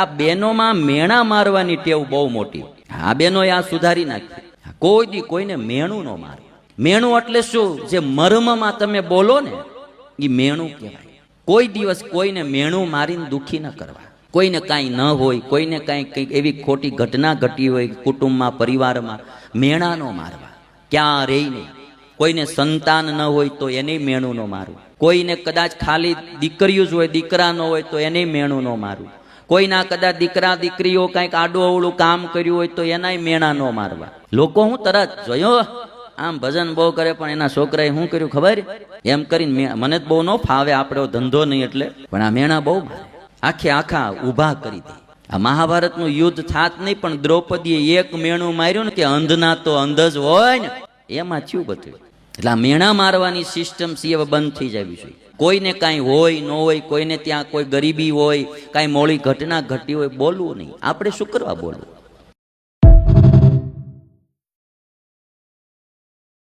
આ બહેનોમાં મેણા મારવાની ટેવ બહુ મોટી. આ બહેનોએ આ સુધારી નાખી. કોઈ દી કોઈને મેણું ન મારે. મેણું એટલે શું? જે મર્મમાં તમે બોલો ને એ મેણું કહેવાય. કોઈ દિવસ કોઈને મેણું મારીને દુઃખી ન કરવા. કોઈને કાંઈ ન હોય, કોઈને કાંઈ કંઈક એવી ખોટી ઘટના ઘટી હોય કુટુંબમાં, પરિવારમાં, મેણા ન મારવા ક્યારેય નહીં. કોઈને સંતાન ન હોય તો એને મેણું ન મારવું. કોઈને કદાચ ખાલી દીકરીઓ જ હોય, દીકરા ન હોય તો એને મેણું ન મારવું. કોઈના કદાચ દીકરા દીકરીઓ કાંઈક આડું અવળું કામ કર્યું હોય તો એનાય મેણા ન મારવા. લોકો હું તરત જોયો આમ ભજન બહુ કરે પણ એના છોકરાએ શું કર્યું ખબર એમ કરીને મને જ બહુ ન ફાવે, આપણો ધંધો નહીં એટલે, પણ આ મેણા બહુ મારે. આખા ઊભા કરી દે. આ મહાભારતનું યુદ્ધ થાત નહીં પણ દ્રૌપદીએ એક મેણું માર્યું ને કે અંધના તો અંધ જ હોય ને, એમાં થયું બધું. એટલે આ મેણા મારવાની સિસ્ટમ સી હવે બંધ થઈ જવી જોઈએ. કોઈને કાંઈ હોય ન હોય, કોઈને ત્યાં કોઈ ગરીબી હોય, કાંઈ મોડી ઘટના ઘટી હોય, બોલવું નહીં. આપણે શું કરવા બોલવું?